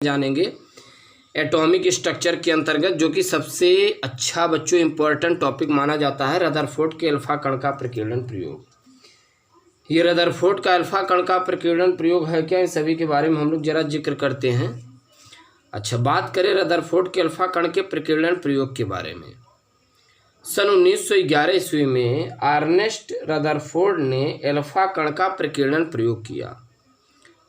जानेंगे atomic structure के अंतर्गत, जो कि सबसे अच्छा बच्चों इम्पोर्टेंट टॉपिक माना जाता है, रदरफोर्ड के अल्फा कण का प्रकीर्णन प्रयोग। ये रदरफोर्ड का अल्फा कण का प्रकीर्णन प्रयोग है क्या, इन सभी के बारे में हम लोग जरा जिक्र करते हैं। अच्छा, बात करें रदरफोर्ड के अल्फा कण के प्रकीर्णन प्रयोग के बारे में। सन 1911 ईस्वी में अर्नेस्ट रदरफोर्ड ने अल्फा कण का प्रकीर्णन प्रयोग किया।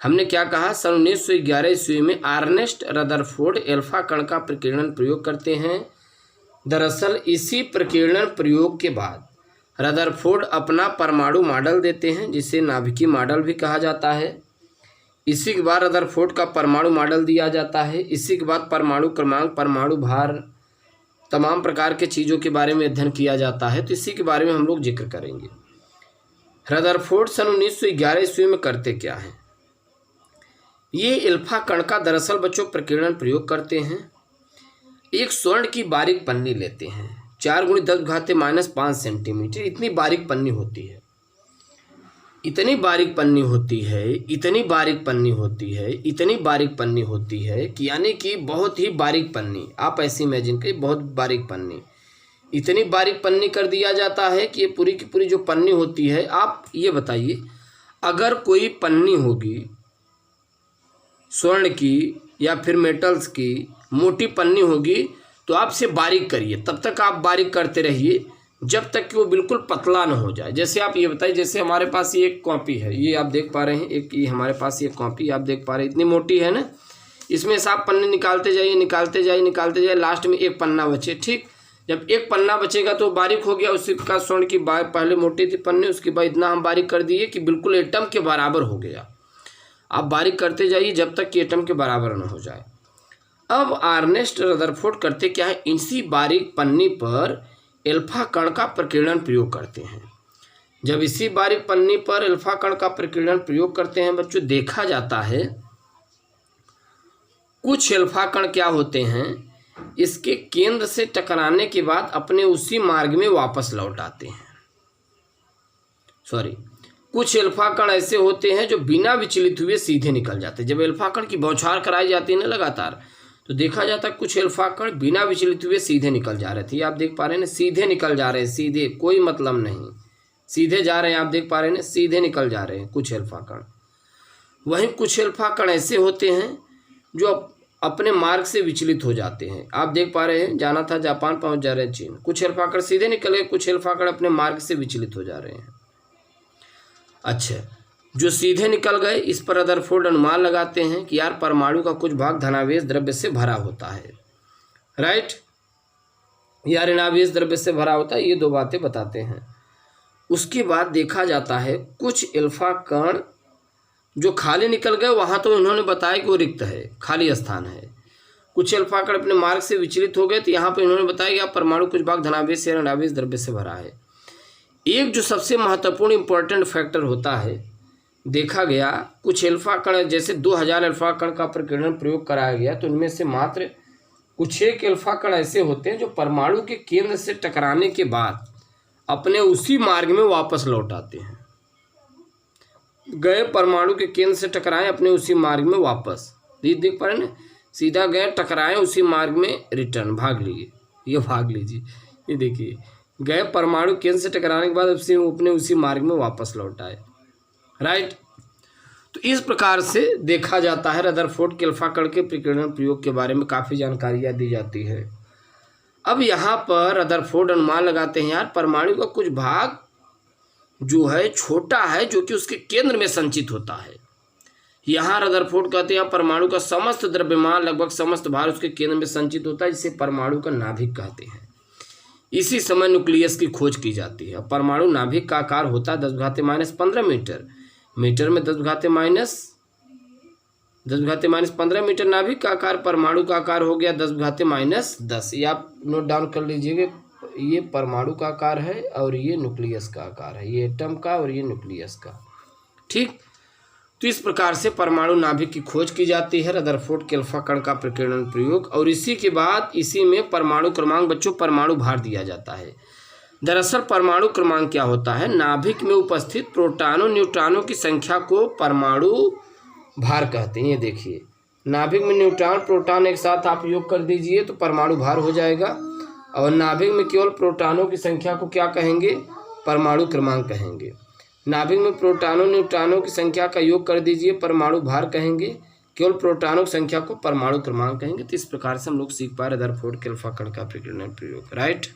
हमने क्या कहा, सन 1911 ईस्वी में अर्नेस्ट रदरफोर्ड अल्फा कण का प्रकीर्णन प्रयोग करते हैं। दरअसल इसी प्रकीर्णन प्रयोग के बाद रदरफोर्ड अपना परमाणु मॉडल देते हैं, जिसे नाभिकीय मॉडल भी कहा जाता है। इसी के बाद रदरफोर्ड का परमाणु मॉडल दिया जाता है। इसी के बाद परमाणु क्रमांक, परमाणु भार, तमाम प्रकार के चीज़ों के बारे में अध्ययन किया जाता है। तो इसी के बारे में हम लोग जिक्र करेंगे। रदरफोर्ड सन 1911 ईस्वी में करते क्या हैं, ये अल्फा कण का दरअसल बच्चों प्रकीर्णन प्रयोग करते हैं। एक स्वर्ण की बारीक पन्नी लेते हैं, 4×10⁻⁵ सेंटीमीटर, इतनी बारीक पन्नी होती है, इतनी बारीक पन्नी होती है, इतनी बारीक पन्नी होती है, इतनी बारीक पन्नी होती है कि यानी कि बहुत ही बारीक पन्नी। आप ऐसे इमेजिन करिए, बहुत बारीक पन्नी, इतनी बारीक पन्नी कर दिया जाता है कि ये पूरी की पूरी जो पन्नी होती है, आप ये बताइए अगर कोई पन्नी होगी स्वर्ण की या फिर मेटल्स की, मोटी पन्नी होगी, तो आप इसे बारीक करिए, तब तक आप बारीक करते रहिए जब तक कि वो बिल्कुल पतला ना हो जाए। जैसे आप ये बताइए, जैसे हमारे पास ये एक कॉपी है, ये आप देख पा रहे हैं, एक ये हमारे पास ये कॉपी आप देख पा रहे हैं, इतनी मोटी है ना, इसमें से आप पन्ने निकालते जाइए, निकालते जाइए, निकालते जाइए, लास्ट में एक पन्ना बचे। ठीक, जब एक पन्ना बचेगा तो बारीक हो गया। उसी का स्वर्ण की पहले मोटी थी पन्नी, उसके बाद इतना हम बारीक कर दिए कि बिल्कुल एटम के बराबर हो गया। आप बारीक करते जाइए जब तक कि एटम के बराबर न हो जाए। अब अर्नेस्ट रदरफोर्ड करते क्या है, इसी बारीक पन्नी पर अल्फा कण का प्रकीर्णन प्रयोग करते हैं। जब इसी बारीक पन्नी पर अल्फा कण का प्रकीर्णन प्रयोग करते हैं बच्चों, देखा जाता है कुछ अल्फा कण क्या होते हैं, इसके केंद्र से टकराने के बाद अपने उसी मार्ग में वापस लौट आते हैं। कुछ अल्फा कण ऐसे होते हैं जो बिना विचलित हुए सीधे निकल जाते हैं। जब अल्फा कण की बौछार कराई जाती है ना लगातार, तो देखा जाता है कुछ अल्फा कण बिना विचलित हुए सीधे निकल जा रहे थे। आप देख पा रहे हैं ना, सीधे निकल जा रहे हैं, सीधे, कोई मतलब नहीं, सीधे जा रहे हैं। आप देख पा रहे हैं ना, सीधे निकल जा रहे हैं कुछ अल्फा कण। वहीं कुछ अल्फा कण ऐसे होते हैं जो अपने मार्ग से विचलित हो जाते हैं। आप देख पा रहे हैं, जाना था जापान, पहुंच जा रहे हैं चीन। कुछ अल्फा कण सीधे निकल गए, कुछ अल्फा कण अपने मार्ग से विचलित हो जा रहे हैं। अच्छा, जो सीधे निकल गए, इस पर रदरफोर्ड अनुमान लगाते हैं कि यार परमाणु का कुछ भाग धनावेश द्रव्य से भरा होता है, राइट, या ऋणावेश द्रव्य से भरा होता है। ये दो बातें बताते हैं। उसके बाद देखा जाता है कुछ अल्फा कण जो खाली निकल गए, वहाँ तो उन्होंने बताया कि वो रिक्त है, खाली स्थान है। कुछ अल्फा कण अपने मार्ग से विचलित हो गए, तो यहाँ पर इन्होंने बताया कि परमाणु कुछ भाग धनावेश या ऋणावेश द्रव्य से भरा है। एक जो सबसे महत्वपूर्ण इंपॉर्टेंट फैक्टर होता है, देखा गया कुछ अल्फा कण, जैसे 2000 अल्फा कण का प्रकीर्णन प्रयोग कराया गया, तो उनमें से मात्र कुछ एक अल्फा कण ऐसे होते हैं जो परमाणु के केंद्र से टकराने के बाद अपने उसी मार्ग में वापस लौट आते हैं। गए परमाणु के केंद्र से टकराए, अपने उसी मार्ग में वापस, देख पा रहे हैं ना, सीधा गए, टकराए, उसी मार्ग में रिटर्न, भाग लीजिए, ये भाग लीजिए, ये देखिए, गए परमाणु केंद्र से टकराने के बाद अपने उसी मार्ग में वापस लौट आए, राइट। तो इस प्रकार से देखा जाता है रदरफोर्ड के अल्फा कण के प्रकीर्णन प्रयोग के बारे में काफ़ी जानकारियाँ दी जाती है। अब यहाँ पर रदरफोर्ड अनुमान लगाते हैं, यार परमाणु का कुछ भाग जो है छोटा है, जो कि उसके केंद्र में संचित होता है। यहाँ रदरफोर्ड कहते हैं परमाणु का समस्त द्रव्यमान, लगभग समस्त भार उसके केंद्र में संचित होता है, जिसे परमाणु का नाभिक कहते हैं। इसी समय न्यूक्लियस की खोज की जाती है। परमाणु नाभिक का आकार होता है 10⁻⁻15 मीटर, मीटर में 10⁻⁻15 मीटर नाभिक का आकार। परमाणु का आकार हो गया 10⁻⁻10। ये आप नोट डाउन कर लीजिएगा, ये परमाणु का आकार है और ये न्यूक्लियस का आकार है, ये एटम का और ये न्यूक्लियस का, ठीक। तो इस प्रकार से परमाणु नाभिक की खोज की जाती है, रदरफोर्ड के अल्फा कण का प्रकीर्णन प्रयोग। और इसी के बाद इसी में परमाणु क्रमांक बच्चों, परमाणु भार दिया जाता है। दरअसल परमाणु क्रमांक क्या होता है, नाभिक में उपस्थित प्रोटॉनों न्यूट्रॉनों की संख्या को परमाणु भार कहते हैं। ये देखिए, नाभिक में न्यूट्रॉन प्रोटॉन एक साथ आप योग कर दीजिए तो परमाणु भार हो जाएगा। और नाभिक में केवल प्रोटॉनों की संख्या को क्या कहेंगे? परमाणु क्रमांक कहेंगे। नाभिक में प्रोटॉनों न्यूट्रॉनों की संख्या का योग कर दीजिए, परमाणु भार कहेंगे। केवल प्रोटॉनों की संख्या को परमाणु क्रमांक कहेंगे। तो इस प्रकार से हम लोग सीख पा रहे रदरफोर्ड के अल्फा कण का प्रकीर्णन प्रयोग। राइट।